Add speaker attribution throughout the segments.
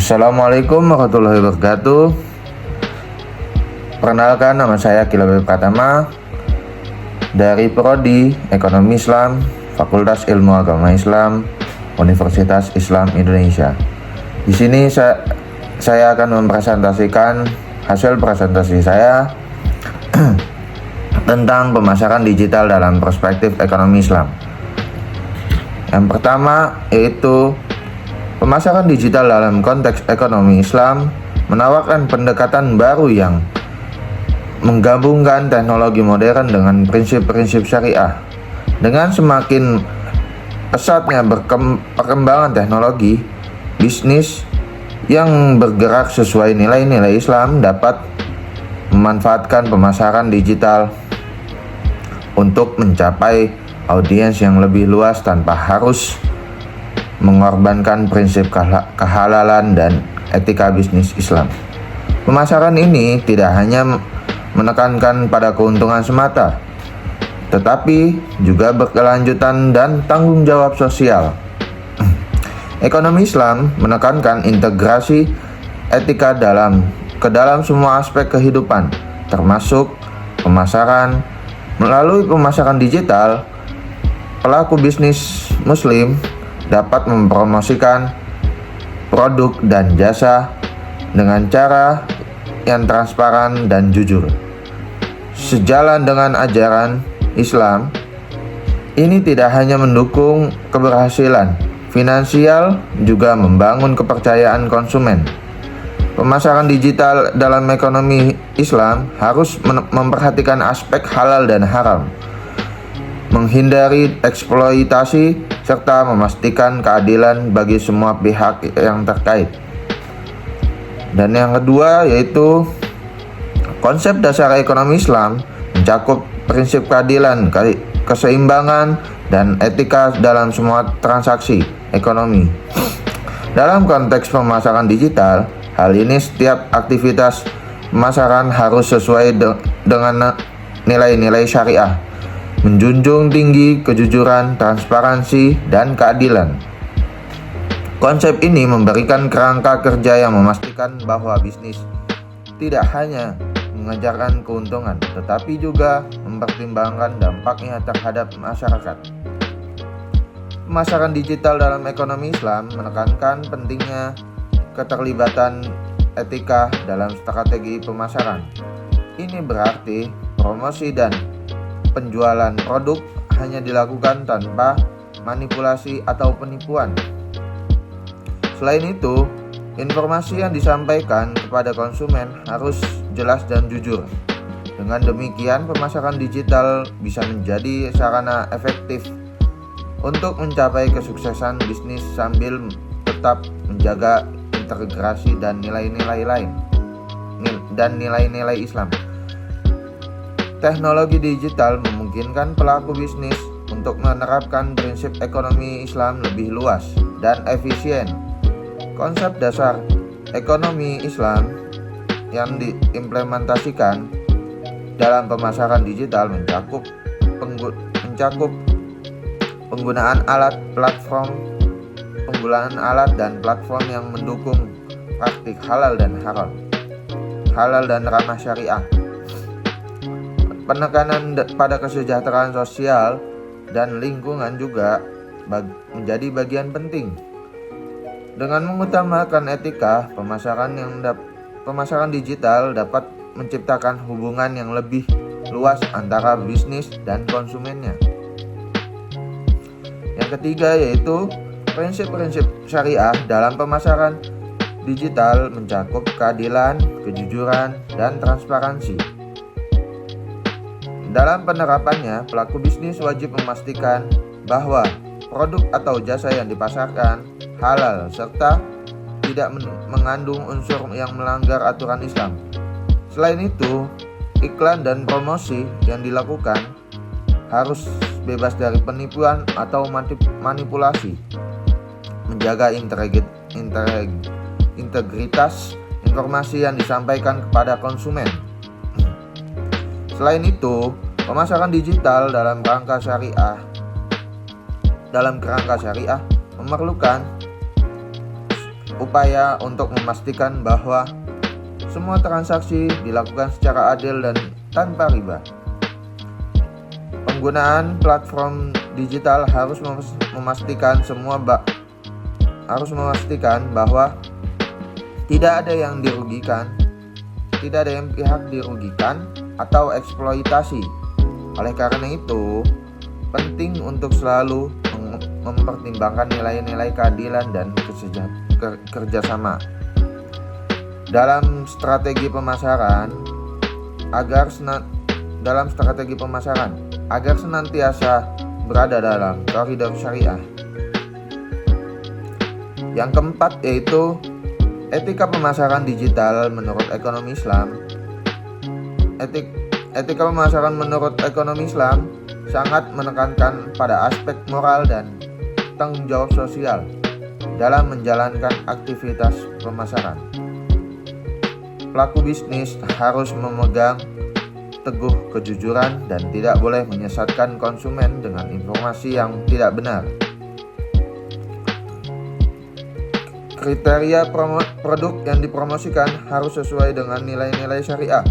Speaker 1: Assalamualaikum warahmatullahi wabarakatuh. Perkenalkan, nama saya Kilabel Pratama dari Prodi Ekonomi Islam, Fakultas Ilmu Agama Islam, Universitas Islam Indonesia. Di sini saya akan mempresentasikan hasil presentasi saya tentang pemasaran digital dalam perspektif ekonomi Islam. Yang pertama yaitu pemasaran digital dalam konteks ekonomi Islam menawarkan pendekatan baru yang menggabungkan teknologi modern dengan prinsip-prinsip syariah. Dengan semakin pesatnya perkembangan teknologi, bisnis yang bergerak sesuai nilai-nilai Islam dapat memanfaatkan pemasaran digital untuk mencapai audiens yang lebih luas tanpa harus mengorbankan prinsip kehalalan dan etika bisnis Islam. Pemasaran ini tidak hanya menekankan pada keuntungan semata, tetapi juga berkelanjutan dan tanggung jawab sosial. Ekonomi Islam menekankan integrasi etika ke dalam semua aspek kehidupan, termasuk pemasaran. Melalui pemasaran digital, pelaku bisnis Muslim dapat mempromosikan produk dan jasa dengan cara yang transparan dan jujur. Sejalan dengan ajaran Islam, ini tidak hanya mendukung keberhasilan finansial, juga membangun kepercayaan konsumen. Pemasaran digital dalam ekonomi Islam harus memperhatikan aspek halal dan haram, menghindari eksploitasi, serta memastikan keadilan bagi semua pihak yang terkait. Dan yang kedua yaitu konsep dasar ekonomi Islam mencakup prinsip keadilan, keseimbangan, dan etika dalam semua transaksi ekonomi. Dalam konteks pemasaran digital, hal ini setiap aktivitas pemasaran harus sesuai dengan nilai-nilai syariah, menjunjung tinggi kejujuran, transparansi, dan keadilan. Konsep ini memberikan kerangka kerja yang memastikan bahwa bisnis tidak hanya mengejarkan keuntungan, tetapi juga mempertimbangkan dampaknya terhadap masyarakat. Pemasaran digital dalam ekonomi Islam menekankan pentingnya keterlibatan etika dalam strategi pemasaran. Ini berarti promosi dan penjualan produk hanya dilakukan tanpa manipulasi atau penipuan. Selain itu, informasi yang disampaikan kepada konsumen harus jelas dan jujur. Dengan demikian, pemasaran digital bisa menjadi sarana efektif untuk mencapai kesuksesan bisnis sambil tetap menjaga integrasi dan nilai-nilai Islam. Teknologi digital memungkinkan pelaku bisnis untuk menerapkan prinsip ekonomi Islam lebih luas dan efisien. Konsep dasar ekonomi Islam yang diimplementasikan dalam pemasaran digital mencakup penggunaan alat dan platform yang mendukung praktik halal dan ramah syariah. Penekanan pada kesejahteraan sosial dan lingkungan juga menjadi bagian penting. Dengan mengutamakan etika, pemasaran digital dapat menciptakan hubungan yang lebih luas antara bisnis dan konsumennya. Yang ketiga yaitu prinsip-prinsip syariah dalam pemasaran digital mencakup keadilan, kejujuran, dan transparansi. Dalam penerapannya, pelaku bisnis wajib memastikan bahwa produk atau jasa yang dipasarkan halal serta tidak mengandung unsur yang melanggar aturan Islam. Selain itu, iklan dan promosi yang dilakukan harus bebas dari penipuan atau manipulasi, menjaga integritas informasi yang disampaikan kepada konsumen. Selain itu, pemasaran digital dalam kerangka syariah memerlukan upaya untuk memastikan bahwa semua transaksi dilakukan secara adil dan tanpa riba. Penggunaan platform digital harus memastikan bahwa tidak ada pihak dirugikan atau eksploitasi. Oleh karena itu, penting untuk selalu mempertimbangkan nilai-nilai keadilan dan kerjasama dalam strategi pemasaran agar senantiasa berada dalam koridor syariah. Yang keempat yaitu etika pemasaran digital menurut ekonomi Islam. Etika pemasaran menurut ekonomi Islam sangat menekankan pada aspek moral dan tanggung jawab sosial dalam menjalankan aktivitas pemasaran. Pelaku bisnis harus memegang teguh kejujuran dan tidak boleh menyesatkan konsumen dengan informasi yang tidak benar. Kriteria produk yang dipromosikan harus sesuai dengan nilai-nilai syariah.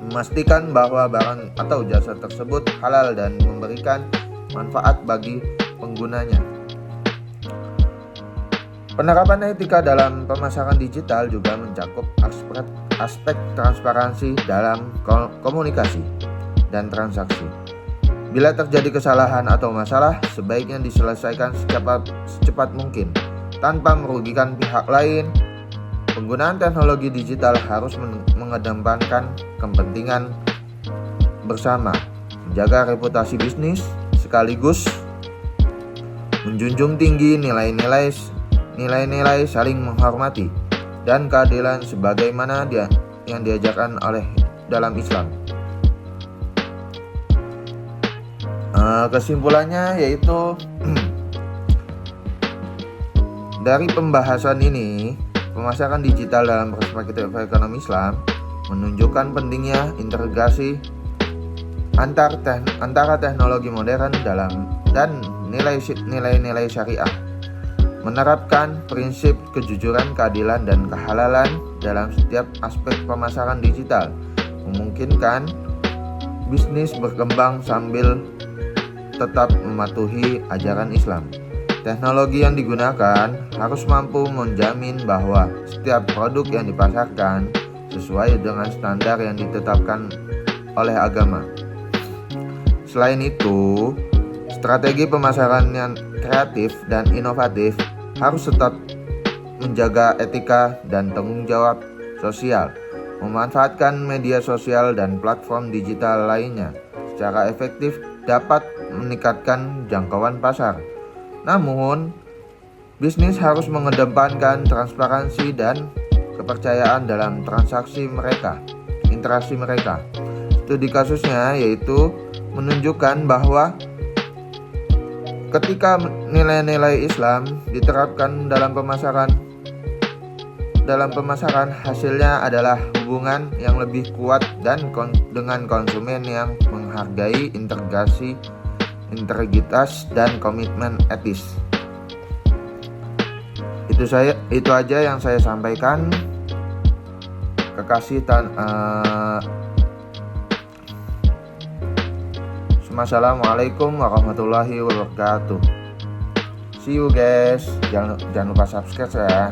Speaker 1: Memastikan bahwa barang atau jasa tersebut halal dan memberikan manfaat bagi penggunanya. Penerapan etika dalam pemasaran digital juga mencakup aspek transparansi dalam komunikasi dan transaksi. Bila terjadi kesalahan atau masalah, sebaiknya diselesaikan secepat mungkin tanpa merugikan pihak lain. Penggunaan teknologi digital harus mengedepankan kepentingan bersama, menjaga reputasi bisnis, sekaligus menjunjung tinggi nilai-nilai saling menghormati dan keadilan sebagaimana yang diajarkan dalam Islam. Kesimpulannya yaitu dari pembahasan ini, pemasaran digital dalam perspektif ekonomi Islam menunjukkan pentingnya integrasi antara teknologi modern dan nilai-nilai syariah. Menerapkan prinsip kejujuran, keadilan, dan kehalalan dalam setiap aspek pemasaran digital memungkinkan bisnis berkembang sambil tetap mematuhi ajaran Islam. Teknologi yang digunakan harus mampu menjamin bahwa setiap produk yang dipasarkan sesuai dengan standar yang ditetapkan oleh agama. Selain itu, strategi pemasaran yang kreatif dan inovatif harus tetap menjaga etika dan tanggung jawab sosial, memanfaatkan media sosial dan platform digital lainnya secara efektif dapat meningkatkan jangkauan pasar. Namun, bisnis harus mengedepankan transparansi dan kepercayaan dalam interaksi mereka. Studi kasusnya yaitu menunjukkan bahwa ketika nilai-nilai Islam diterapkan dalam pemasaran, hasilnya adalah hubungan yang lebih kuat dengan konsumen yang menghargai integritas dan komitmen etis. Itu aja yang saya sampaikan. Assalamualaikum warahmatullahi wabarakatuh. See you guys. Jangan lupa subscribe ya.